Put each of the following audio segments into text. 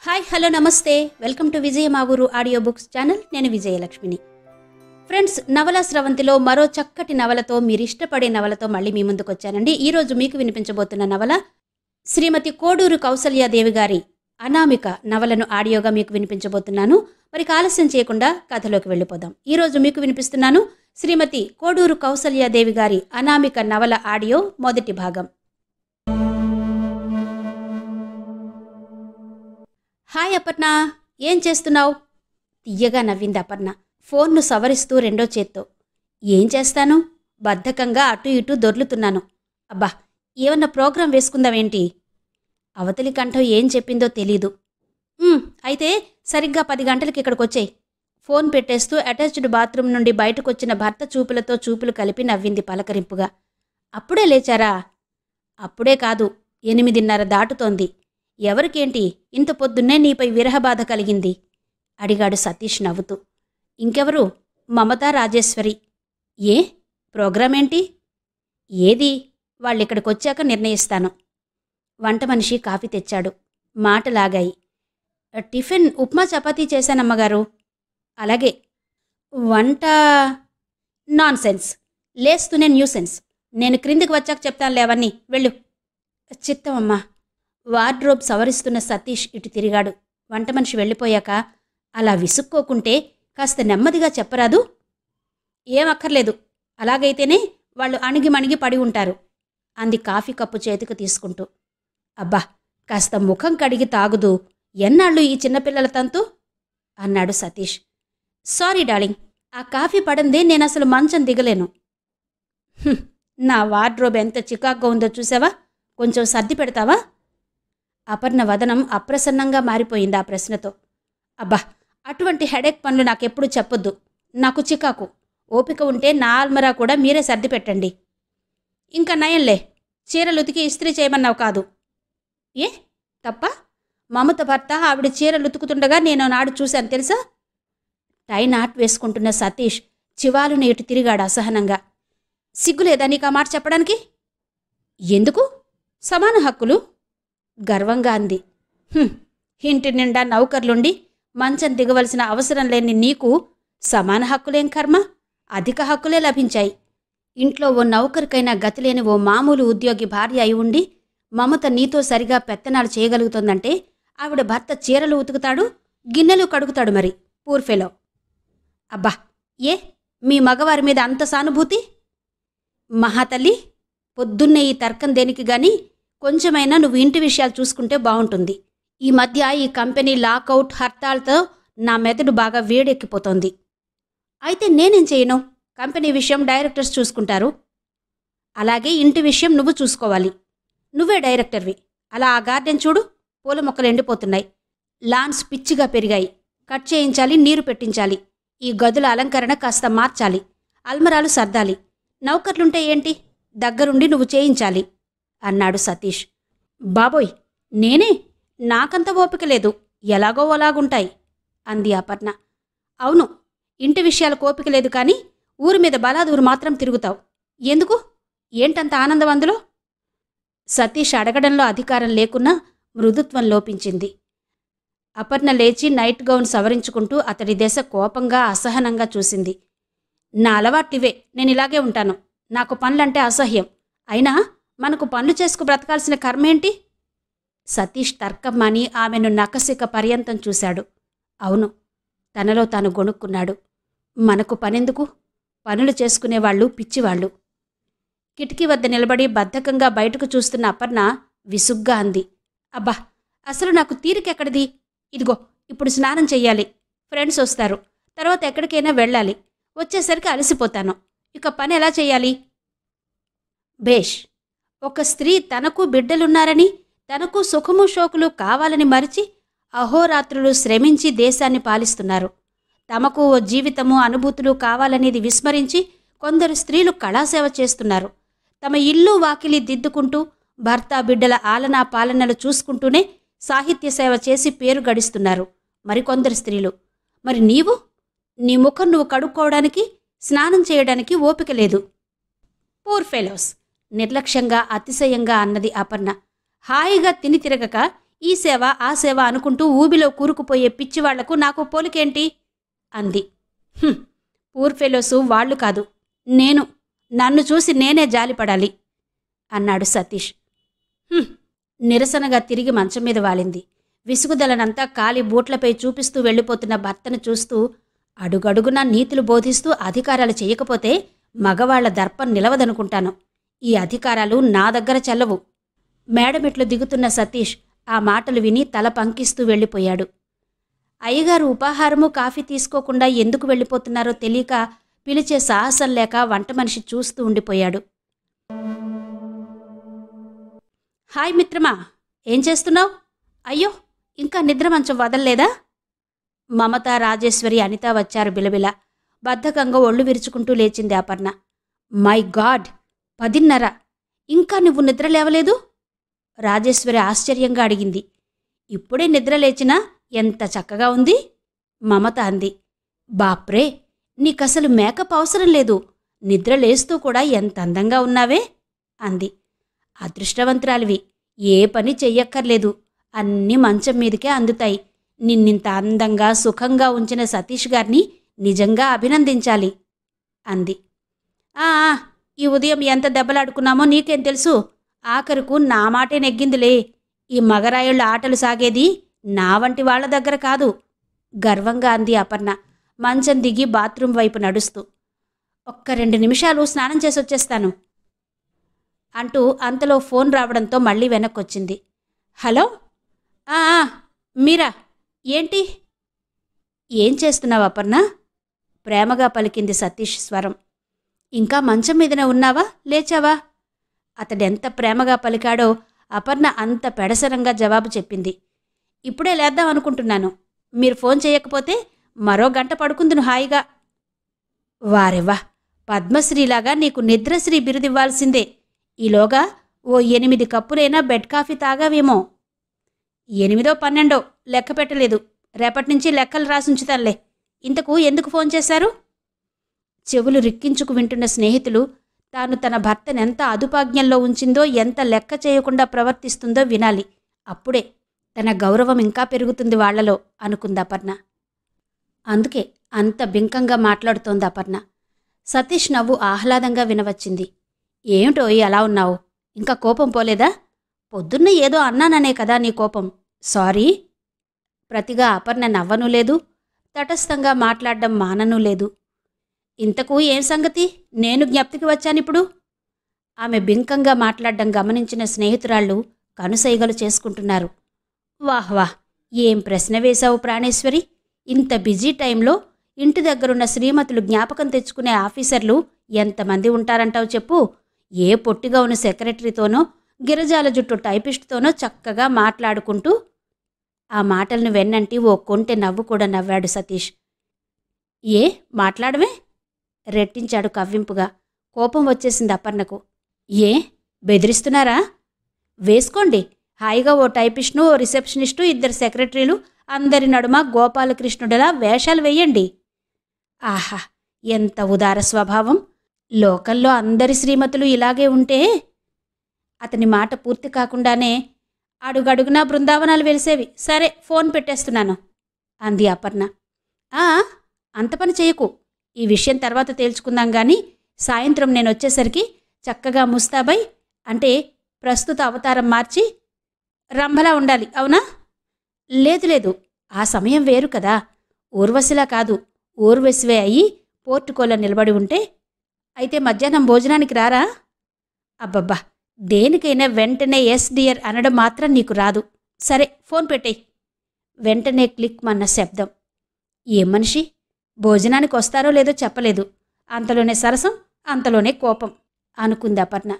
Hi hello నమస్తే welcome to విజయ మా ఊరు ఆడియో బుక్స్ ఛానల్. నేను విజయలక్ష్మిని. ఫ్రెండ్స్, నవల స్రవంతిలో మరో చక్కటి నవలతో, మీరు ఇష్టపడే నవలతో మళ్ళీ మీ ముందుకు వచ్చానండి. ఈరోజు మీకు వినిపించబోతున్న నవల శ్రీమతి కోడూరు కౌసల్యాదేవి గారి అనామిక నవలను ఆడియోగా మీకు వినిపించబోతున్నాను. మరి ఆలస్యం చేయకుండా కథలోకి వెళ్ళిపోదాం. ఈరోజు మీకు వినిపిస్తున్నాను శ్రీమతి కోడూరు కౌసల్యాదేవి గారి అనామిక నవల ఆడియో మొదటి భాగం. హాయ్ అపర్ణ, ఏం చేస్తున్నావు? తీయగా నవ్వింది అపర్ణ, ఫోన్ను సవరిస్తూ రెండో చేత్తో. ఏం చేస్తాను, బద్ధకంగా అటు ఇటు దొర్లుతున్నాను. అబ్బా, ఏమన్నా ప్రోగ్రాం వేసుకుందామేంటి? అవతలి కంఠం ఏం చెప్పిందో తెలీదు. అయితే సరిగ్గా 10 గంటలకి ఇక్కడికొచ్చేయి. ఫోన్ పెట్టేస్తూ అటాచ్డ్ బాత్రూమ్ నుండి బయటకొచ్చిన భర్త చూపులతో చూపులు కలిపి నవ్వింది పలకరింపుగా. అప్పుడే లేచారా? అప్పుడే కాదు, 8:30 దాటుతోంది. ఎవరికేంటి ఇంత పొద్దున్నే నీపై విరహబాధ కలిగింది? అడిగాడు సతీష్ నవ్వుతూ. ఇంకెవరు, మమతా రాజేశ్వరి. ఏ ప్రోగ్రామేంటి? ఏది, వాళ్ళిక్కడికొచ్చాక నిర్ణయిస్తాను. వంట మనిషి కాఫీ తెచ్చాడు. మాటలాగాయి. టిఫిన్ ఉప్మా చపాతీ చేశానమ్మగారు. అలాగే. వంట నాన్సెన్స్, లేస్తూనే న్యూసెన్స్. నేను క్రిందికి వచ్చాక చెప్తాను లేవన్నీ, వెళ్ళు. చిత్తమమ్మా. వార్డ్రోబ్ సవరిస్తున్న సతీష్ ఇటు తిరిగాడు. వంట మనిషి వెళ్ళిపోయాక అలా విసుక్కోకుంటే కాస్త నెమ్మదిగా చెప్పరాదు? ఏమక్కర్లేదు, అలాగైతేనే వాళ్ళు అణిగిమణిగి పడి ఉంటారు అంది కాఫీ కప్పు చేతికి తీసుకుంటూ. అబ్బా, కాస్త ముఖం కడిగి తాగుదు, ఎన్నాళ్ళు ఈ చిన్నపిల్లల తంతు అన్నాడు సతీష్. సారీ డార్లింగ్, ఆ కాఫీ పడందే నేనసలు మంచం దిగలేను. నా వార్డ్రోబ్ ఎంత చికాగ్గా ఉందో చూసావా? కొంచెం సర్ది పెడతావా? అపర్ణ వదనం అప్రసన్నంగా మారిపోయింది ఆ ప్రశ్నతో. అబ్బా, అటువంటి హెడేక్ పనులు నాకెప్పుడు చెప్పొద్దు. నాకు చికాకు. ఓపిక ఉంటే నా ఆల్మరా కూడా మీరే సర్ది పెట్టండి. ఇంకా నయంలే, చీరలు ఉతికి ఇస్త్రీ చేయమన్నావు కాదు. ఏ తప్ప? మమత భర్త ఆవిడ చీరలు ఉతుకుతుండగా నేను నాడు చూశాను తెలుసా? టై నాట్ వేసుకుంటున్న సతీష్ చివాలుని ఇటు తిరిగాడు అసహనంగా. సిగ్గులేదా నీకు ఆ మాట చెప్పడానికి? ఎందుకు? సమాన హక్కులు గర్వంగా అంది. ఇంటి నిండా నౌకర్లుండి మంచం దిగవలసిన అవసరం లేని నీకు సమాన హక్కులేం కర్మ, అధిక హక్కులే లభించాయి. ఇంట్లో ఓ నౌకరికైనా గతిలేని ఓ మామూలు ఉద్యోగి భార్య అయి ఉండి మమత నీతో సరిగా పెత్తనాలు చేయగలుగుతోందంటే ఆవిడ భర్త చీరలు ఉతుకుతాడు, గిన్నెలు కడుగుతాడు. మరి పూర్ఫెలో. అబ్బా, ఏ మీ మగవారి మీద అంత సానుభూతి? మహాతల్లి, పొద్దున్నే ఈ తర్కం దేనికి గాని కొంచెమైనా నువ్వు ఇంటి విషయాలు చూసుకుంటే బావుంటుంది. ఈ మధ్య ఈ కంపెనీ లాకౌట్ హర్తాల్తో నా మెదడు బాగా వేడెక్కిపోతోంది. అయితే నేనేం చేయను? కంపెనీ విషయం డైరెక్టర్స్ చూసుకుంటారు. అలాగే ఇంటి విషయం నువ్వు చూసుకోవాలి. నువ్వే డైరెక్టర్వి. అలా ఆ గార్డెన్ చూడు, పూల మొక్కలు ఎండిపోతున్నాయి. లాన్స్ పిచ్చిగా పెరిగాయి. కట్ చేయించాలి, నీరు పెట్టించాలి. ఈ గదుల అలంకరణ కాస్త మార్చాలి. అల్మరాలు సర్దాలి. నౌకర్లుంటే ఏంటి, దగ్గరుండి నువ్వు చేయించాలి అన్నాడు సతీష్. బాబోయ్, నేనే? నాకంత ఓపిక లేదు. ఎలాగో అలాగుంటాయి అంది అపర్ణ. అవును, ఇంటి విషయాలకు ఓపిక లేదు కానీ ఊరి మీద బలాదూరు మాత్రం తిరుగుతావు. ఎందుకు? ఏంటంత ఆనందం అందులో? సతీష్ అడగడంలో అధికారం లేకున్నా మృదుత్వం లోపించింది. అపర్ణ లేచి నైట్ గౌన్ సవరించుకుంటూ అతడి దశ కోపంగా అసహనంగా చూసింది. నా అలవాట్లివే, నేనిలాగే ఉంటాను. నాకు పనులంటే అసహ్యం. అయినా మనకు పనులు చేసుకు బ్రతకాల్సిన కర్మేంటి? సతీష్ తర్కం మాని ఆమెను నకసిక పర్యంతం చూశాడు. అవును, తనలో తాను గొణుక్కున్నాడు. మనకు పనెందుకు? పనులు చేసుకునేవాళ్లు పిచ్చివాళ్లు. కిటికీ వద్ద నిలబడి బద్ధకంగా బయటకు చూస్తున్న అపర్ణ విసుగ్గా అంది. అబ్బా, అసలు నాకు తీరికెక్కడిది? ఇదిగో ఇప్పుడు స్నానం చెయ్యాలి. ఫ్రెండ్స్ వస్తారు. తర్వాత ఎక్కడికైనా వెళ్ళాలి. వచ్చేసరికి అలసిపోతాను. ఇక పని ఎలా చెయ్యాలి? భేష్, ఒక స్త్రీ తనకు బిడ్డలున్నారని, తనకు సుఖము శోకులు కావాలని మరిచి అహోరాత్రులు శ్రమించి దేశాన్ని పాలిస్తున్నారు. తమకు ఓ జీవితము అనుభూతులు కావాలనేది విస్మరించి కొందరు స్త్రీలు కళాసేవ చేస్తున్నారు. తమ ఇల్లు వాకిలి దిద్దుకుంటూ భర్త బిడ్డల ఆలనా పాలనలు చూసుకుంటూనే సాహిత్య సేవ చేసి పేరు గడిస్తున్నారు మరికొందరు స్త్రీలు. మరి నీవు? నీ ముఖం నువ్వు కడుక్కోవడానికి, స్నానం చేయడానికి ఓపిక లేదు. పూర్ ఫెలోస్, నిర్లక్ష్యంగా అతిశయంగా అన్నది అపర్ణ. హాయిగా తిని తిరగక ఈ సేవ ఆ సేవ అనుకుంటూ ఊబిలో కూరుకుపోయే పిచ్చివాళ్లకు నాకు పోలికేంటి అంది. పూర్ ఫెలోసు వాళ్ళు కాదు, నన్ను చూసి నేనే జాలిపడాలి అన్నాడు సతీష్. నిరసనగా తిరిగి మంచం మీద వాలింది. విసుగుదలనంతా కాలి బూట్లపై చూపిస్తూ వెళ్ళిపోతున్న భర్తను చూస్తూ, అడుగడుగునా నీతులు బోధిస్తూ అధికారాలు చేయకపోతే మగవాళ్ల దర్పం నిలవదనుకుంటాను. ఈ అధికారాలు నా దగ్గర చెల్లవు. మేడమెట్లు దిగుతున్న సతీష్ ఆ మాటలు విని తల పంకిస్తూ వెళ్ళిపోయాడు. అయ్యగారు ఉపాహారము కాఫీ తీసుకోకుండా ఎందుకు వెళ్ళిపోతున్నారో తెలియక పిలిచే సాహసం లేక వంట మనిషి చూస్తూ ఉండిపోయాడు. హాయ్ మిత్రమా, ఏం చేస్తున్నావు? అయ్యో, ఇంకా నిద్ర మంచం వదల్లేదా? మమత, రాజేశ్వరి, అనిత వచ్చారు బిలబిల. బద్ధకంగా ఒళ్ళు విరుచుకుంటూ లేచింది అపర్ణ. మై గాడ్, 10:30, ఇంకా నువ్వు నిద్ర లేవలేదు? రాజేశ్వరి ఆశ్చర్యంగా అడిగింది. ఇప్పుడే నిద్ర లేచినా ఎంత చక్కగా ఉంది మమత అంది. బాప్రే, నీకసలు మేకప్ అవసరం లేదు, నిద్ర లేస్తూ కూడా ఎంత అందంగా ఉన్నావే అంది. అదృష్టవంతురాలివి, ఏ పని చెయ్యక్కర్లేదు, అన్నీ మంచం మీదకే అందుతాయి. నిన్నింత అందంగా సుఖంగా ఉంచిన సతీష్ గారిని నిజంగా అభినందించాలి అంది. ఈ ఉదయం ఎంత దెబ్బలాడుకున్నామో నీకేం తెలుసు? ఆఖరుకు నా మాటే నెగ్గిందిలే. ఈ మగరాయుళ్ళ ఆటలు సాగేది నా వంటి వాళ్ల దగ్గర కాదు గర్వంగా అంది అపర్ణ మంచం దిగి బాత్రూం వైపు నడుస్తూ. ఒక్క 2 నిమిషాలు స్నానం చేసొచ్చేస్తాను అంటూ అంతలో ఫోన్ రావడంతో మళ్ళీ వెనక్కొచ్చింది. హలో, మీరా? ఏంటి? ఏం చేస్తున్నావు అపర్ణ? ప్రేమగా పలికింది సతీష్ స్వరం. ఇంకా మంచం మీదనే ఉన్నావా, లేచావా? అతడెంత ప్రేమగా పలికాడో అపర్ణ అంత పెడసరంగా జవాబు చెప్పింది. ఇప్పుడే లేద్దామనుకుంటున్నాను. మీరు ఫోన్ చేయకపోతే మరో గంట పడుకుందును హాయిగా. వారెవ్వా, పద్మశ్రీలాగా నీకు నిద్రశ్రీ బిరుదివ్వాల్సిందే. ఈలోగా ఓ 8 కప్పులైనా బెడ్ కాఫీ తాగావేమో. 8 12 లెక్క పెట్టలేదు. రేపటినుంచి లెక్కలు రాసుంచుతానులే. ఇంతకు ఎందుకు ఫోన్ చేశారు? చెవులు రిక్కించుకు వింటున్న స్నేహితులు తాను తన భర్తనెంత అదుపాజ్ఞంలో ఉంచిందో, ఎంత లెక్క చేయకుండా ప్రవర్తిస్తుందో వినాలి. అప్పుడే తన గౌరవం ఇంకా పెరుగుతుంది వాళ్లలో అనుకుంది అపర్ణ. అందుకే అంత బింకంగా మాట్లాడుతోంది అపర్ణ. సతీష్ నవ్వు ఆహ్లాదంగా వినవచ్చింది. ఏమిటో అలా ఉన్నావు? ఇంకా కోపం పోలేదా? పొద్దున్న ఏదో అన్నాననే కదా నీ కోపం. సారీ. ప్రతిగా అపర్ణ నవ్వనూ లేదు, తటస్థంగా మాట్లాడడం మాననూ లేదు. ఇంతకు ఏం సంగతి? నేను జ్ఞప్తికి వచ్చానిప్పుడు. ఆమె బింకంగా మాట్లాడడం గమనించిన స్నేహితురాళ్ళు కనుసైగలు చేసుకుంటున్నారు. వాహ్ వాహ్, ఏం ప్రశ్న వేశావు ప్రాణేశ్వరి. ఇంత బిజీ టైంలో ఇంటి దగ్గరున్న శ్రీమతులు జ్ఞాపకం తెచ్చుకునే ఆఫీసర్లు ఎంతమంది ఉంటారంటావు చెప్పు. ఏ పొట్టిగా ఉన్న సెక్రటరీతోనో, గిరజాల జుట్టు టైపిస్టుతోనో చక్కగా మాట్లాడుకుంటూ. ఆ మాటలను వెన్నంటి ఓ కొంటె నవ్వు కూడా నవ్వాడు సతీష్. మాట్లాడమే? రెట్టించాడు కవ్వింపుగా. కోపం వచ్చేసింది అపర్ణకు. బెదిరిస్తున్నారా? వేసుకోండి. హాయిగా ఓ టైపిస్ట్ను, ఓ రిసెప్షనిస్టు, 2 సెక్రటరీలు, అందరి నడుమ గోపాలకృష్ణుడిలా వేషాలు వెయ్యండి. ఆహా, ఎంత ఉదార స్వభావం. లోకల్లో అందరి శ్రీమతులు ఇలాగే ఉంటే. అతని మాట పూర్తి కాకుండానే అడుగడుగునా బృందావనాలు వెలిసేవి. సరే, ఫోన్ పెట్టేస్తున్నాను అంది అపర్ణ. అంత పని చేయకు. ఈ విషయం తర్వాత తేల్చుకుందాం గాని, సాయంత్రం నేనొచ్చేసరికి చక్కగా ముస్తాబై, అంటే ప్రస్తుత అవతారం మార్చి రంభలా ఉండాలి, అవునా? లేదు, ఆ సమయం వేరు కదా. ఊర్వశిలా కాదు, ఊర్వశివే అయ్యి పోర్టుకోలో నిలబడి ఉంటే. అయితే మధ్యాహ్నం భోజనానికి రారా? అబ్బబ్బా, దేనికైనా వెంటనే ఎస్ డియర్ అనడం మాత్రం నీకు రాదు. సరే, ఫోన్ పెట్టేయ్. వెంటనే క్లిక్ మన్న శబ్దం. ఏం మనిషి, భోజనానికి వస్తారో లేదో చెప్పలేదు. అంతలోనే సరసం, అంతలోనే కోపం అనుకుంది అపర్ణ.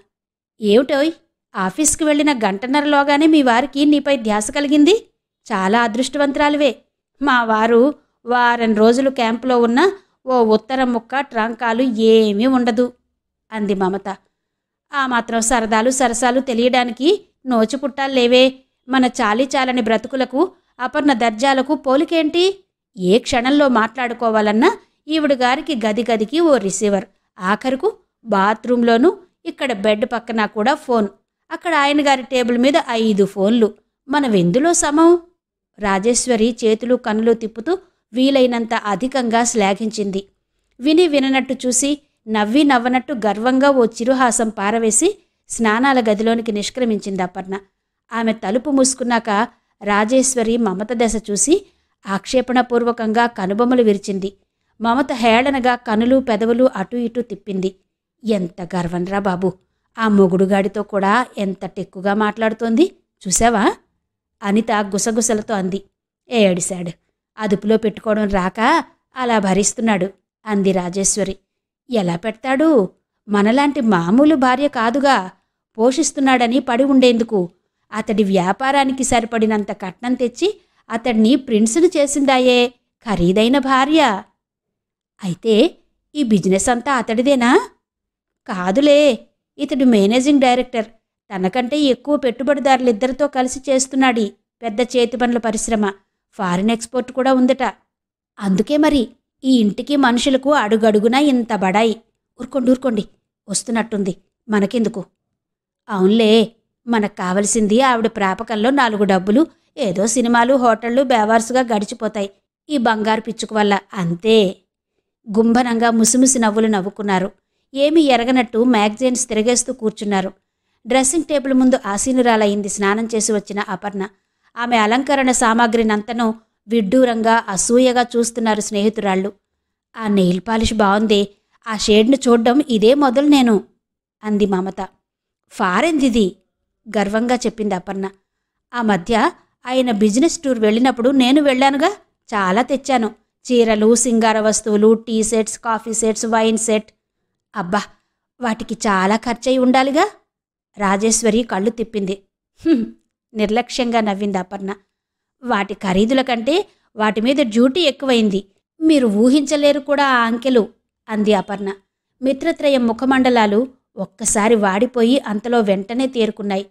ఏమిటోయ్, ఆఫీస్కి వెళ్ళిన గంటన్నరలోగానే మీ వారికి నీపై ధ్యాస కలిగింది. చాలా అదృష్టవంతురాలివే. మా వారు వారం రోజులు క్యాంపులో ఉన్న ఓ ఉత్తరం ముక్క, ట్రంకాలు ఏమీ ఉండదు అంది మమత. ఆ మాత్రం సరదాలు సరసాలు తెలియడానికి నోచి పుట్టాలేవే. మన చాలీచాలని బ్రతుకులకు, అపర్ణ దర్జాలకు పోలికేంటి? ఏ క్షణంలో మాట్లాడుకోవాలన్నా ఈవిడ గారికి గదికి ఓ రిసీవర్, ఆఖరుకు బాత్రూంలోనూ, ఇక్కడ బెడ్ పక్కన కూడా ఫోన్, అక్కడ ఆయన గారి టేబుల్ మీద 5 ఫోన్లు, మనవెందులో సమం? రాజేశ్వరి చేతులు కన్నులు తిప్పుతూ వీలైనంత అధికంగా శ్లాఘించింది. విని విననట్టు చూసి నవ్వి నవ్వనట్టు గర్వంగా ఓ చిరుహాసం పారవేసి స్నానాల గదిలోనికి నిష్క్రమించింది అపర్ణ. ఆమె తలుపు మూసుకున్నాక రాజేశ్వరి మమత దశ చూసి ఆక్షేపణపూర్వకంగా కనుబొమ్మలు విరిచింది. మమత హేళనగా కనులు పెదవులు అటూ ఇటూ తిప్పింది. ఎంత గర్వంరా బాబు! ఆ మొగుడుగాడితో కూడా ఎంత టెక్కుగా మాట్లాడుతోంది చూసావా? అనిత గుసగుసలతో అంది. ఏడిశాడు, అదుపులో పెట్టుకోవడం రాక అలా భరిస్తున్నాడు అంది రాజేశ్వరి. ఎలా పెడతాడు? మనలాంటి మామూలు భార్య కాదుగా, పోషిస్తున్నాడని పడి ఉండేందుకు. అతడి వ్యాపారానికి సరిపడినంత కట్నం తెచ్చి అతడిని ప్రిన్స్ను చేసిందాయే, ఖరీదైన భార్య. అయితే ఈ బిజినెస్ అంతా అతడిదేనా? కాదులే, ఇతడు మేనేజింగ్ డైరెక్టర్. తనకంటే ఎక్కువ పెట్టుబడిదారులిద్దరితో కలిసి చేస్తున్నాడు పెద్ద చేతి పనుల పరిశ్రమ. ఫారిన్ ఎక్స్పోర్ట్ కూడా ఉందట. అందుకే మరి ఈ ఇంటికి మనుషులకు అడుగడుగునా ఇంత బడాయి. ఊరుకోండి, వస్తున్నట్టుంది, మనకెందుకు? అవునులే, మనకు కావలసింది ఆవిడ ప్రాపకంలో 4 డబ్బులు, ఏదో సినిమాలు హోటళ్లు బేవార్సుగా గడిచిపోతాయి ఈ బంగారు పిచ్చుకు వల్ల, అంతే. గుంభనంగా ముసిముసి నవ్వులు నవ్వుకున్నారు. ఏమీ ఎరగనట్టు మ్యాగజైన్స్ తిరగేస్తూ కూర్చున్నారు. డ్రెస్సింగ్ టేబుల్ ముందు ఆసీనురాలయ్యింది స్నానం చేసి వచ్చిన అపర్ణ. ఆమె అలంకరణ సామాగ్రినంతనూ విడ్డూరంగా అసూయగా చూస్తున్నారు స్నేహితురాళ్ళు. ఆ నెయిల్ పాలిష్ బావుందే, ఆ షేడ్ను చూడ్డం ఇదే మొదలు నేను అంది మమత. ఫారెన్దిది గర్వంగా చెప్పింది అపర్ణ. ఆ మధ్య ఆయన బిజినెస్ టూర్ వెళ్ళినప్పుడు నేను వెళ్ళానుగా, చాలా తెచ్చాను. చీరలు, సింగార వస్తువులు, tea sets, coffee sets, wine set. అబ్బా, వాటికి చాలా ఖర్చయి ఉండాలిగా? రాజేశ్వరి కళ్ళు తిప్పింది. నిర్లక్ష్యంగా నవ్వింది అపర్ణ. వాటి ఖరీదుల కంటే వాటి మీద డ్యూటీ ఎక్కువైంది. మీరు ఊహించలేరు కూడా ఆ అంకెలు అంది అపర్ణ. మిత్రత్రయం ముఖమండలాలు ఒక్కసారి వాడిపోయి అంతలో వెంటనే తేరుకున్నాయి.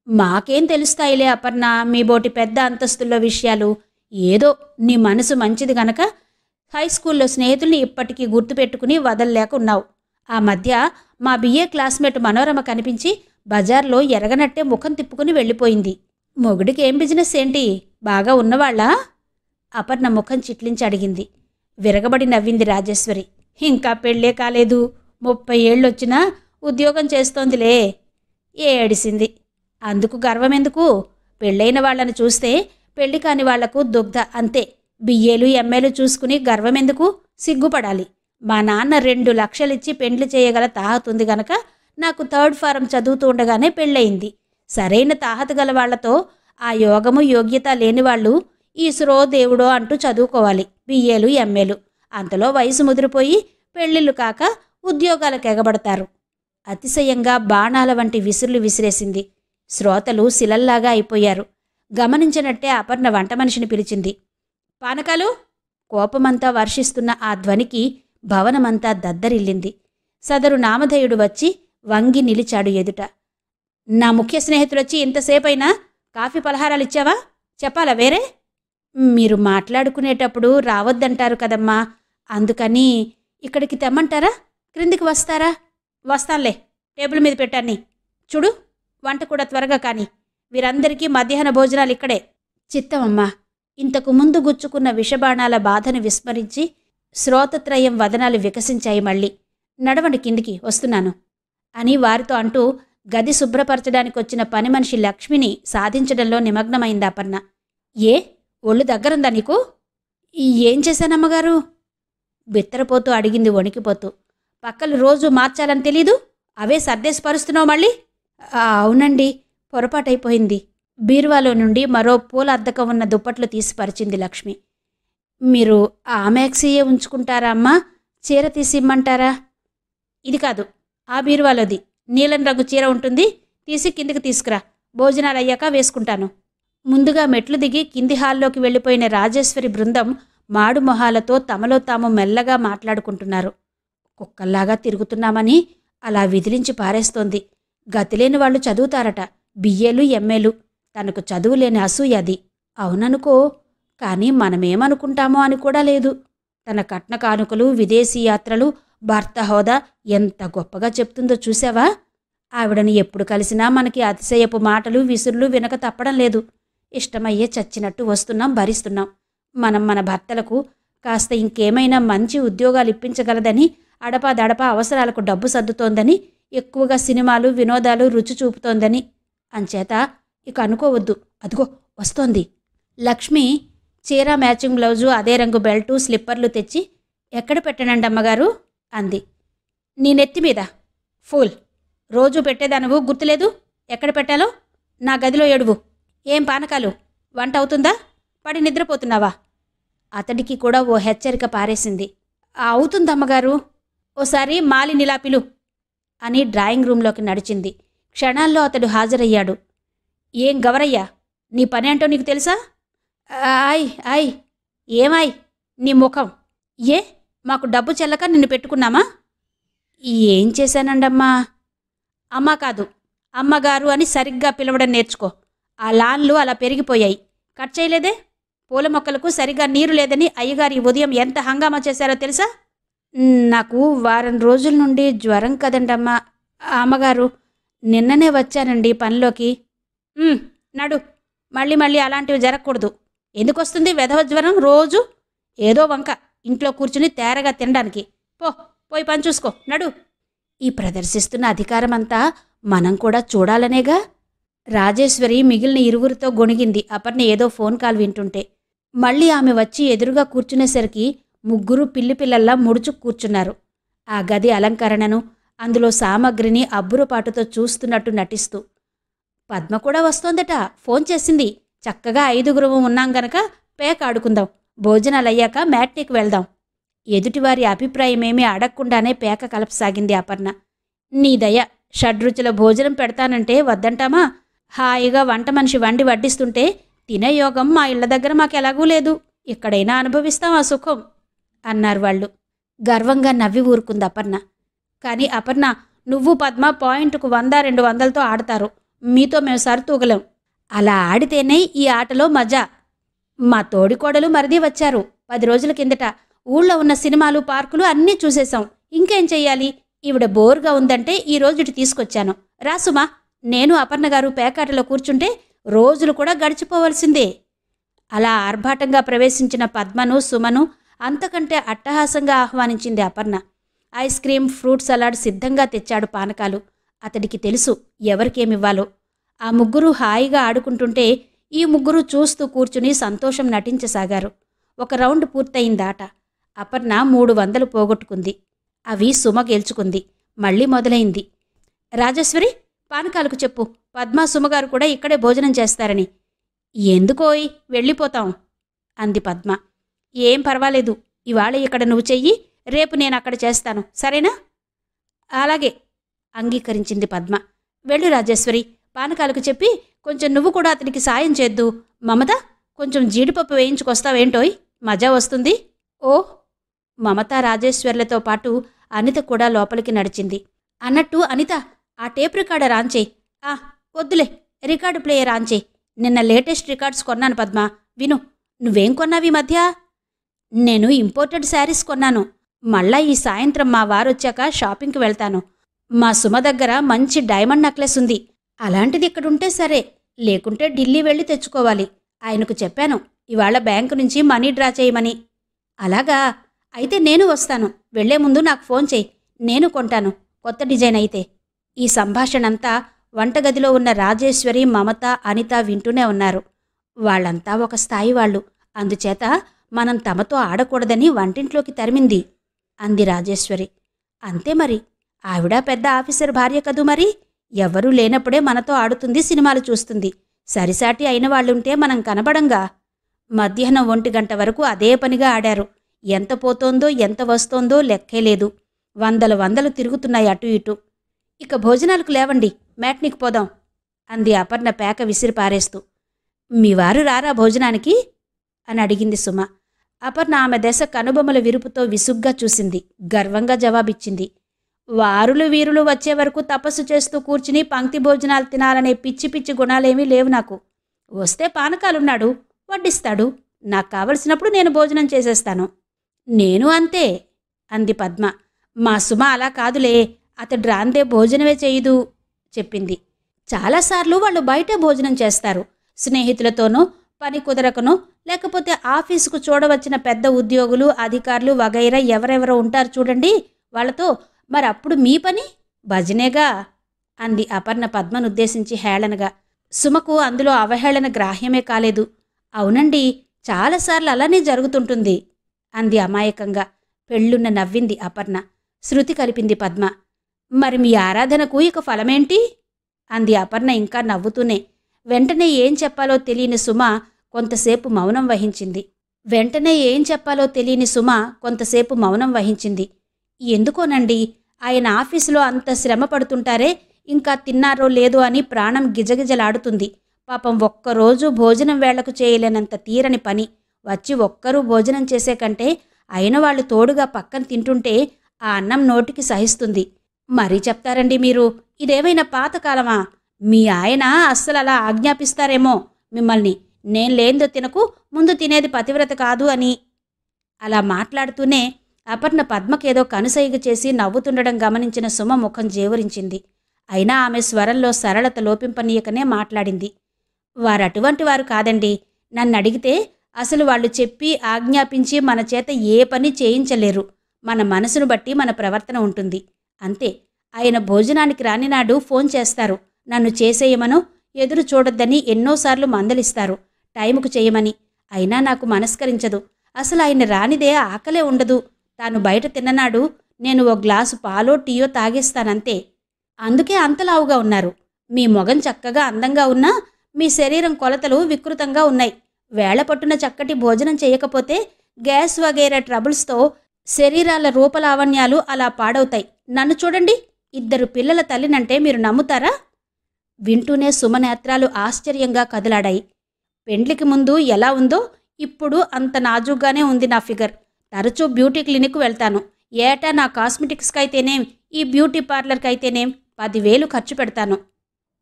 మాకేం తెలుస్తాయిలే అపర్ణ మీ బోటి పెద్ద అంతస్తుల్లో విషయాలు. ఏదో నీ మనసు మంచిది గనక హైస్కూల్లో స్నేహితుల్ని ఇప్పటికీ గుర్తుపెట్టుకుని వదల్లేక ఉన్నావు. ఆ మధ్య మా బిఏ క్లాస్మేట్ మనోరమ కనిపించి బజార్లో ఎరగనట్టే ముఖం తిప్పుకుని వెళ్ళిపోయింది. మొగుడికి ఏం బిజినెస్ ఏంటి, బాగా ఉన్నవాళ్ళా? అపర్ణ ముఖం చిట్లించి అడిగింది. విరగబడి నవ్వింది రాజేశ్వరి. ఇంకా పెళ్ళే కాలేదు, 30 ఏళ్ళొచ్చినా ఉద్యోగం చేస్తోందిలే. ఏడిసింది. అందుకు గర్వమెందుకు? పెళ్ళైన వాళ్లను చూస్తే పెళ్లి కాని వాళ్లకు దుగ్ధ, అంతే. బిఏలు ఎంఏలు చూసుకుని గర్వమెందుకు? సిగ్గుపడాలి. మా నాన్న 2 లక్షలిచ్చి పెండ్లి చేయగల తాహతుంది గనక నాకు 3rd ఫారం చదువుతూ ఉండగానే పెళ్ళయింది. సరైన తాహత గల వాళ్లతో, ఆ యోగము యోగ్యత లేనివాళ్లు ఈశ్వరో దేవుడో అంటూ చదువుకోవాలి బిఏలు ఎంఏలు. అంతలో వయసు ముదిరిపోయి పెళ్ళిళ్ళు కాక ఉద్యోగాలకు ఎగబడతారు. అతిశయంగా బాణాల వంటి విసురులు విసిరేసింది. శ్రోతలు శిలల్లాగా అయిపోయారు. గమనించినట్టే అపర్ణ వంట మనిషిని పిలిచింది. పానకాలు? కోపమంతా వర్షిస్తున్న ఆ ధ్వనికి భవనమంతా దద్దరిల్లింది. సదరు నామధేయుడు వచ్చి వంగి నిలిచాడు ఎదుట. నా ముఖ్య స్నేహితులొచ్చి ఇంతసేపైనా కాఫీ పలహారాలిచ్చావా? చెప్పాలా వేరే? మీరు మాట్లాడుకునేటప్పుడు రావద్దంటారు కదమ్మా, అందుకని ఇక్కడికి తెమ్మంటారా? క్రిందికి వస్తారా? వస్తానులే, టేబుల్ మీద పెట్టాన్ని. చూడు, వంట కూడా త్వరగా కాని. వీరందరికీ మధ్యాహ్న భోజనాలు ఇక్కడే. చిత్తమమ్మా. ఇంతకు ముందు గుచ్చుకున్న విషబాణాల బాధను విస్మరించి శ్రోతత్రయం వదనాలు వికసించాయి మళ్ళీ. నడవండి కిందికి, వస్తున్నాను అని వారితో అంటూ గది శుభ్రపరచడానికొచ్చిన పని మనిషి లక్ష్మిని సాధించడంలో నిమగ్నమైంది అపర్ణ. ఏ ఒళ్ళు దగ్గరుందా నీకు? ఏం చేశానమ్మగారు? బిత్తరపోతూ అడిగింది వణికిపోతూ. పక్కలు రోజు మార్చాలని తెలీదు, అవే సర్దేసి పరుస్తున్నావు మళ్ళీ? అవునండి, పొరపాటైపోయింది. బీరువాలో నుండి మరో పూల అద్దకం ఉన్న దుప్పట్లు తీసి పరిచింది లక్ష్మి. మీరు ఆ మ్యాక్సీయే ఉంచుకుంటారా అమ్మా? చీర తీసి ఇమ్మంటారా? ఇది కాదు, ఆ బీరువాలోది నీలం రంగు చీర ఉంటుంది, తీసి కిందికి తీసుకురా, భోజనాలయ్యాక వేసుకుంటాను. ముందుగా మెట్లు దిగి కింది హాల్లోకి వెళ్ళిపోయిన రాజేశ్వరి బృందం మాడు మొహాలతో తమలో తాము మెల్లగా మాట్లాడుకుంటున్నారు. కుక్కల్లాగా తిరుగుతున్నామని అలా విదిలించి పారేస్తోంది. గతిలేని వాళ్ళు చదువుతారట, బిఏలు ఎంఏలు. తనకు చదువులేని అసూయ అది. అవుననుకో, కానీ మనమేమనుకుంటామో అని కూడా లేదు. తన కట్న కానుకలు, విదేశీ యాత్రలు, భర్త హోదా ఎంత గొప్పగా చెప్తుందో చూసావా? ఆవిడని ఎప్పుడు కలిసినా మనకి అతిశయపు మాటలు విసురులు వినక తప్పడం లేదు. ఇష్టమయ్యే చచ్చినట్టు వస్తున్నాం, భరిస్తున్నాం. మనం మన భర్తలకు కాస్త ఇంకేమైనా మంచి ఉద్యోగాలు ఇప్పించగలదని, అడపాదడపా అవసరాలకు డబ్బు సర్దుతోందని, ఎక్కువగా సినిమాలు వినోదాలు రుచి చూపుతోందని. అంచేత ఇక అనుకోవద్దు. అదిగో వస్తోంది. లక్ష్మి చీర, మ్యాచింగ్ బ్లౌజు, అదే రంగు బెల్టు, స్లిప్పర్లు తెచ్చి, ఎక్కడ పెట్టానండి అమ్మగారు అంది. నీ నెత్తి మీద. ఫూల్, రోజూ పెట్టేదానువు గుర్తులేదు? ఎక్కడ పెట్టాలో నా గదిలో ఏడువు. ఏం పానకాలు, వంట అవుతుందా? పడి నిద్రపోతున్నావా? అతడికి కూడా ఓ హెచ్చరిక పారేసింది. అవుతుందమ్మగారు. ఓసారి మాలినిలా పిలు అని డ్రాయింగ్ రూంలోకి నడిచింది. క్షణాల్లో అతడు హాజరయ్యాడు. ఏం గవరయ్యా, నీ పని ఏంటో నీకు తెలుసా? ఆయ్ ఏమాయ్ నీ ముఖం? ఏ మాకు డబ్బు చెల్లక నిన్ను పెట్టుకున్నామా? ఏం చేశానండమ్మా? అమ్మా కాదు, అమ్మగారు అని సరిగ్గా పిలవడం నేర్చుకో. ఆ లాన్లు అలా పెరిగిపోయాయి. కట్ చేయలేదే? పూల మొక్కలకు సరిగ్గా నీరు లేదని అయ్యగారి ఉదయం ఎంత హంగామా చేశారో తెలుసా? నాకు వారం రోజుల నుండి జ్వరం కదండమ్మా. అమ్మగారు, నిన్ననే వచ్చానండి పనిలోకి. నడు, మళ్ళీ అలాంటివి జరగకూడదు. ఎందుకొస్తుంది వెధవ జ్వరం రోజు? ఏదో వంక ఇంట్లో కూర్చుని తేరగా తినడానికి. పోయి పని చూసుకో, నడు. ఈ ప్రదర్శిస్తున్న అధికారమంతా మనం కూడా చూడాలనేగా? రాజేశ్వరి మిగిలిన ఇరువురితో గొణిగింది అపర్ణ ఏదో ఫోన్ కాల్ వింటుంటే. మళ్ళీ ఆమె వచ్చి ఎదురుగా కూర్చునేసరికి ముగ్గురు పిల్లిపిల్లల్లా ముడుచు కూర్చున్నారు. ఆ గది అలంకరణను, అందులో సామగ్రిని అబ్బురపాటుతో చూస్తున్నట్టు నటిస్తూ. పద్మ కూడా వస్తోందట, ఫోన్ చేసింది. చక్కగా 5గురు ఉన్నాం గనక పేక ఆడుకుందాం, భోజనాలయ్యాక మ్యాట్నీకి వెళ్దాం. ఎదుటివారి అభిప్రాయమేమీ అడగకుండానే పేక కలపసాగింది అపర్ణ. నీ దయ, షడ్రుచుల భోజనం పెడతానంటే వద్దంటామా? హాయిగా వంట మనిషి వండి వడ్డిస్తుంటే తినే యోగం మా ఇళ్ల దగ్గర మాకెలాగూ లేదు. ఇక్కడైనా అనుభవిస్తాం ఆ సుఖం అన్నారు వాళ్ళు. గర్వంగా నవ్వి ఊరుకుంది అపర్ణ. కానీ అపర్ణ, నువ్వు పద్మ పాయింట్కు 100-200తో ఆడతారు. మీతో మేము సరితూగలేం. అలా ఆడితేనే ఈ ఆటలో మజా. మా తోడికోడలు మరిది వచ్చారు 10 రోజుల కిందట. ఊళ్ళో ఉన్న సినిమాలు, పార్కులు అన్నీ చూసేశాం. ఇంకేం చెయ్యాలి? ఈవిడ బోర్గా ఉందంటే ఈ రోజుటి తీసుకొచ్చాను. రాసుమా, నేను అపర్ణగారు పేకాటలో కూర్చుంటే రోజులు కూడా గడిచిపోవలసిందే. అలా ఆర్భాటంగా ప్రవేశించిన పద్మను, సుమను అంతకంటే అట్టహాసంగా ఆహ్వానించింది Aparna. Ice cream, fruit salad సిద్ధంగా తెచ్చాడు పానకాలు. అతడికి తెలుసు ఎవరికేమివ్వాలో. ఆ ముగ్గురు హాయిగా ఆడుకుంటుంటే ఈ ముగ్గురు చూస్తూ కూర్చుని సంతోషం నటించసాగారు. ఒక రౌండ్ పూర్తయిందాట. అపర్ణ 300 పోగొట్టుకుంది. అవి సుమ గెలుచుకుంది. మళ్ళీ మొదలైంది. రాజేశ్వరి, పానకాలకు చెప్పు, పద్మా సుమగారు కూడా ఇక్కడే భోజనం చేస్తారని. ఎందుకోయ్, వెళ్ళిపోతాం అంది పద్మ. ఏం పర్వాలేదు, ఇవాళ ఇక్కడ నువ్వు చెయ్యి, రేపు నేను అక్కడ చేస్తాను, సరేనా? అలాగే అంగీకరించింది పద్మ. వెళ్ళు రాజేశ్వరి, పానకాలకు చెప్పి కొంచెం నువ్వు కూడా అతనికి సాయం చేద్దు. మమత, కొంచెం జీడిపప్పు వేయించుకొస్తావేంటోయ్, మజా వస్తుంది. ఓ, మమత రాజేశ్వర్లతో పాటు అనిత కూడా లోపలికి నడిచింది. అన్నట్టు అనిత, ఆ టేప్ రికార్డర్ ఆన్ చేయి. వద్దులే, రికార్డు ప్లేయర్ ఆన్ చేయి. నిన్న లేటెస్ట్ రికార్డ్స్ కొన్నాను పద్మ, విను. నువ్వేం కొన్నావి మధ్య? నేను ఇంపోర్టెడ్ శారీస్ కొన్నాను. మళ్ళా ఈ సాయంత్రం మా వారొచ్చాక షాపింగ్కి వెళ్తాను. మా సుమ దగ్గర మంచి డైమండ్ నెక్లెస్ ఉంది. అలాంటిది ఇక్కడుంటే సరే, లేకుంటే ఢిల్లీ వెళ్ళి తెచ్చుకోవాలి. ఆయనకు చెప్పాను ఇవాళ బ్యాంకు నుంచి మనీ డ్రా చేయమని. అలాగా, అయితే నేను వస్తాను. వెళ్లే ముందు నాకు ఫోన్ చేయి, నేను కొంటాను, కొత్త డిజైన్ అయితే. ఈ సంభాషణంతా వంటగదిలో ఉన్న రాజేశ్వరి, మమత, అనిత వింటూనే ఉన్నారు. వాళ్లంతా ఒక స్థాయి వాళ్ళు. అందుచేత మనం తమతో ఆడకూడదని వంటింట్లోకి తరిమింది అంది రాజేశ్వరి. అంతే మరి, ఆవిడ పెద్ద ఆఫీసర్ భార్య కదూ మరి. ఎవ్వరూ లేనప్పుడే మనతో ఆడుతుంది, సినిమాలు చూస్తుంది. సరిసాటి అయిన వాళ్ళుంటే మనం కనబడంగా. మధ్యాహ్నం 1 గంట వరకు అదే పనిగా ఆడారు. ఎంత పోతోందో ఎంత వస్తోందో లెక్కేలేదు. 100 తిరుగుతున్నాయి అటు ఇటు. ఇక భోజనాలకు లేవండి, మ్యాట్నీకి పోదాం అంది అపర్ణ పేక విసిరి పారేస్తూ. మీ వారు రారా భోజనానికి అని అడిగింది సుమ. అపర్ణ ఆమె దశ కనుబొమ్మల విరుపుతో విసుగ్గా చూసింది. గర్వంగా జవాబిచ్చింది. వారులు వీరులు వచ్చే వరకు తపస్సు చేస్తూ కూర్చుని పంక్తి భోజనాలు తినాలనే పిచ్చి పిచ్చి గుణాలేమీ లేవు నాకు. వస్తే పానకాలున్నాడు, వడ్డిస్తాడు. నాకు కావలసినప్పుడు నేను భోజనం చేసేస్తాను. నేను అంతే అంది పద్మ. మా సుమ అలా కాదులే, అతడు రాందే భోజనమే చేయదు చెప్పింది. చాలాసార్లు వాళ్ళు బయటే భోజనం చేస్తారు. స్నేహితులతోనో పని కుదరకనో లేకపోతే ఆఫీసుకు చూడవచ్చిన పెద్ద ఉద్యోగులు అధికారులు వగైరా ఎవరెవరో ఉంటారు చూడండి, వాళ్ళతో మరప్పుడు మీ పని భజనేగా అంది అపర్ణ పద్మనుద్దేశించి హేళనగా. సుమకు అందులో అవహేళన గ్రాహ్యమే కాలేదు. అవునండి, చాలాసార్లు అలానే జరుగుతుంటుంది అంది అమాయకంగా. పెళ్ళున్న నవ్వింది అపర్ణ. శృతి కలిపింది పద్మ. మరి మీ ఆరాధనకు ఇక ఫలమేంటి అంది అపర్ణ ఇంకా నవ్వుతూనే. వెంటనే ఏం చెప్పాలో తెలియని సుమ కొంతసేపు మౌనం వహించింది. ఎందుకోనండి, ఆయన ఆఫీసులో అంత శ్రమ పడుతుంటారే, ఇంకా తిన్నారో లేదో అని ప్రాణం గిజగిజలాడుతుంది. పాపం ఒక్కరోజు భోజనం వేళకు చేయలేనంత తీరని పని. వచ్చి ఒక్కరూ భోజనం చేసే కంటే అయిన వాళ్ళు తోడుగా పక్కన తింటుంటే ఆ అన్నం నోటికి సహిస్తుంది. మరీ చెప్తారండి మీరు, ఇదేమైనా పాతకాలమా? మీ ఆయన అస్సలు అలా ఆజ్ఞాపిస్తారేమో మిమ్మల్ని, నేను లేందో తినకు, ముందు తినేది పతివ్రత కాదు అని. అలా మాట్లాడుతూనే అపర్ణ పద్మకేదో కనుసైగ చేసి నవ్వుతుండడం గమనించిన సుమ ముఖం జేవురించింది. అయినా ఆమె స్వరంలో సరళత లోపింపనీయకనే మాట్లాడింది. వారటువంటి వారు కాదండి. నన్నడిగితే అసలు వాళ్ళు చెప్పి ఆజ్ఞాపించి మన చేత ఏ పని చేయించలేరు. మన మనసును బట్టి మన ప్రవర్తన ఉంటుంది, అంతే. ఆయన భోజనానికి రానినాడు ఫోన్ చేస్తారు, నన్ను చేసేయమనో ఎదురు చూడొద్దని ఎన్నోసార్లు మందలిస్తారు, టైముకు చేయమని. అయినా నాకు మనస్కరించదు. అసలు ఆయన రానిదే ఆకలే ఉండదు. తాను బయట తిన్ననాడు నేను ఓ గ్లాసు పాలో టీయో తాగేస్తానంతే. అందుకే అంతలావుగా ఉన్నారు. మీ మొగం చక్కగా అందంగా ఉన్నా మీ శరీరం కొలతలు వికృతంగా ఉన్నాయి. వేళపట్టున చక్కటి భోజనం చేయకపోతే గ్యాస్ వగైరా ట్రబుల్స్తో శరీరాల రూపలావణ్యాలు అలా పాడవుతాయి. నన్ను చూడండి, 2 పిల్లల తల్లినంటే మీరు నమ్ముతారా? వింటూనే సుమనేత్రాలు ఆశ్చర్యంగా కదలాడాయి. పెండ్లికి ముందు ఎలా ఉందో ఇప్పుడు అంత నాజూగ్గానే ఉంది నా ఫిగర్. తరచూ బ్యూటీ క్లినిక్ వెళ్తాను. ఏటా నా కాస్మెటిక్స్కైతేనేం, ఈ బ్యూటీ పార్లర్కైతేనేం 10,000 ఖర్చు పెడతాను.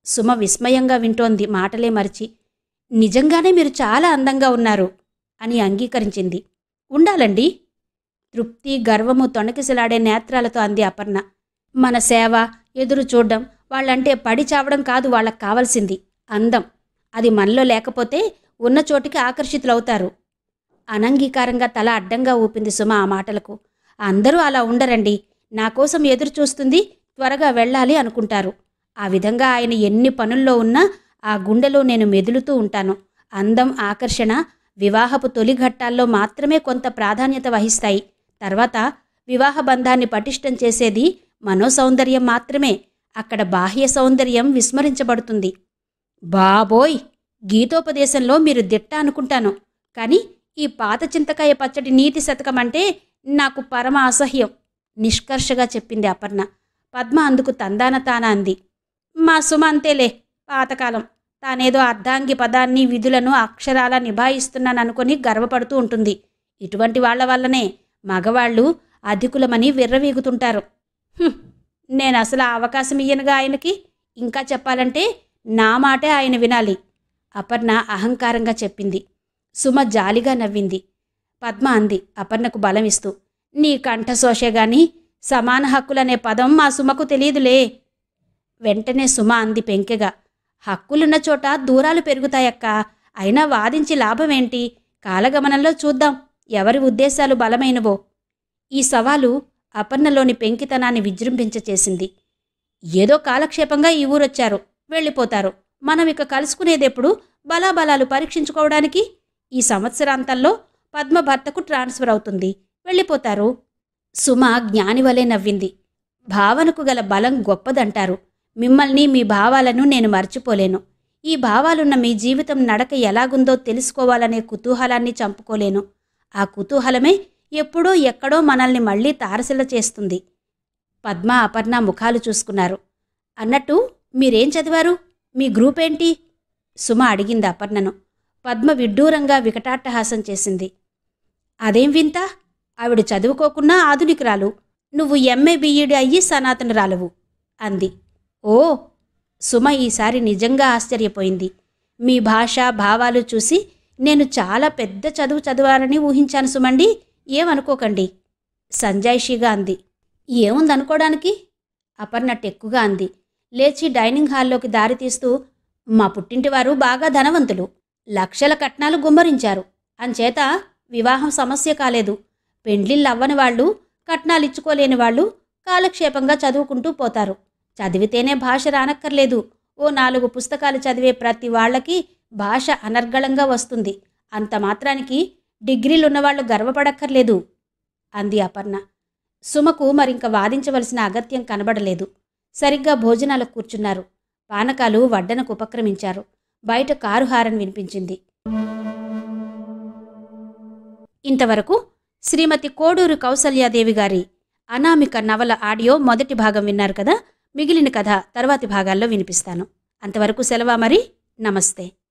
సుమ విస్మయంగా వింటోంది, మాటలే మరిచి. నిజంగానే మీరు చాలా అందంగా ఉన్నారు అని అంగీకరించింది. ఉండాలండి. తృప్తి గర్వము తొణకిసలాడే నేత్రాలతో అంది అపర్ణ. మన సేవ, ఎదురు చూడ్డం, వాళ్ళంటే పడి చావడం కాదు వాళ్ళకు కావలసింది, అందం. అది మనలో లేకపోతే ఉన్న చోటికి ఆకర్షితులవుతారు. అనంగీకారంగా తల అడ్డంగా ఊపింది సుమ ఆ మాటలకు. అందరూ అలా ఉండరండి. నా కోసం ఎదురు చూస్తుంది, త్వరగా వెళ్ళాలి అనుకుంటారు. ఆ విధంగా ఆయన ఎన్ని పనుల్లో ఉన్నా ఆ గుండెలో నేను మెదులుతూ ఉంటాను. అందం, ఆకర్షణ వివాహపు తొలి ఘట్టాల్లో మాత్రమే కొంత ప్రాధాన్యత వహిస్తాయి. తర్వాత వివాహ బంధాన్ని పటిష్టం చేసేది మనోసౌందర్యం మాత్రమే. అక్కడ బాహ్య సౌందర్యం విస్మరించబడుతుంది. బాబోయ్, గీతోపదేశంలో మీరు దిట్ట అనుకుంటాను. కానీ ఈ పాత చింతకాయ పచ్చడి నీతి శతకం అంటే నాకు పరమ అసహ్యం నిష్కర్షగా చెప్పింది అపర్ణ. పద్మ అందుకు తందాన తాన అంది. మా సుమ అంతేలే, పాతకాలం. తానేదో అర్ధాంగి పదాన్ని విధులను అక్షరాలా నిభాయిస్తున్నాననుకొని గర్వపడుతూ ఉంటుంది. ఇటువంటి వాళ్ల వల్లనే మగవాళ్ళు అధికులమని విర్రవీగుతుంటారు. నేను అసలు ఆ అవకాశం ఇయ్యనుగా ఆయనకి. ఇంకా చెప్పాలంటే నా మాటే ఆయన వినాలి అపర్ణ అహంకారంగా చెప్పింది. సుమ జాలిగా నవ్వింది. పద్మ అంది అపర్ణకు బలమిస్తూ. నీ కంఠశోషగాని సమాన హక్కులనే పదం మా సుమకు తెలియదులే. వెంటనే సుమ అంది పెంకెగా. హక్కులున్న చోట దూరాలు పెరుగుతాయక్కా. అయినా వాదించి లాభమేంటి? కాలగమనంలో చూద్దాం ఎవరి ఉద్దేశాలు బలమైనవో. ఈ సవాలు అపర్ణలోని పెంకితనాన్ని విజృంభించచేసింది. ఏదో కాలక్షేపంగా ఈ ఊరొచ్చారు, వెళ్ళిపోతారు. మనం ఇక కలుసుకునేదెప్పుడు? బలాబలాలు పరీక్షించుకోవడానికి. ఈ సంవత్సరాంతంలో పద్మ భర్తకు ట్రాన్స్ఫర్ అవుతుంది, వెళ్ళిపోతారు. సుమ జ్ఞానివలే నవ్వింది. భావనకు గల బలం గొప్పదంటారు. మిమ్మల్ని, మీ భావాలను నేను మర్చిపోలేను. ఈ భావాలున్న మీ జీవితం నడక ఎలాగుందో తెలుసుకోవాలనే కుతూహలాన్ని చంపుకోలేను. ఆ కుతూహలమే ఎప్పుడో ఎక్కడో మనల్ని మళ్లీ తారసిల్ల చేస్తుంది. పద్మ, అపర్ణ ముఖాలు చూసుకున్నారు. అన్నట్టు మీరేం చదివారు? మీ గ్రూపేంటి? సుమ అడిగింది అపర్ణను. పద్మ విడ్డూరంగా వికటాట్టహాసం చేసింది. అదేం వింత? ఆవిడ చదువుకోకున్నా ఆధునికురాలు. నువ్వు ఎంఏ బిఈడి అయ్యి సనాతనురాలువు అంది. ఓ! సుమ ఈసారి నిజంగా ఆశ్చర్యపోయింది. మీ భాష, భావాలు చూసి నేను చాలా పెద్ద చదువు చదివారని ఊహించాను సుమండి. ఏమనుకోకండి సంజాయిషీగా అంది. ఏముందనుకోవడానికి? అపర్ణ టెక్కుగా అంది. లేచి డైనింగ్ హాల్లోకి దారితీస్తూ, మా పుట్టింటివారు బాగా ధనవంతులు, లక్షల కట్నాలు గుమ్మరించారు. అంచేత వివాహం సమస్య కాలేదు. పెండ్లిళ్ళవ్వని వాళ్ళు, కట్నాలిచ్చుకోలేని వాళ్ళు కాలక్షేపంగా చదువుకుంటూ పోతారు. చదివితేనే భాష రానక్కర్లేదు. ఓ 4 పుస్తకాలు చదివే ప్రతి వాళ్ళకి భాష అనర్గళంగా వస్తుంది. అంత మాత్రానికి డిగ్రీలున్నవాళ్లు గర్వపడక్కర్లేదు అంది అపర్ణ. సుమకు మరింక వాదించవలసిన అగత్యం కనబడలేదు. సరిగ్గా భోజనాలకు కూర్చున్నారు. పానకాలు వడ్డనకు ఉపక్రమించారు. బయట కారు హారన్ వినిపించింది. ఇంతవరకు శ్రీమతి కోడూరు కౌసల్యాదేవి గారి అనామిక నవల ఆడియో మొదటి భాగం విన్నారు కదా. మిగిలిన కథ తర్వాతి భాగాల్లో వినిపిస్తాను. అంతవరకు సెలవా మరి. నమస్తే.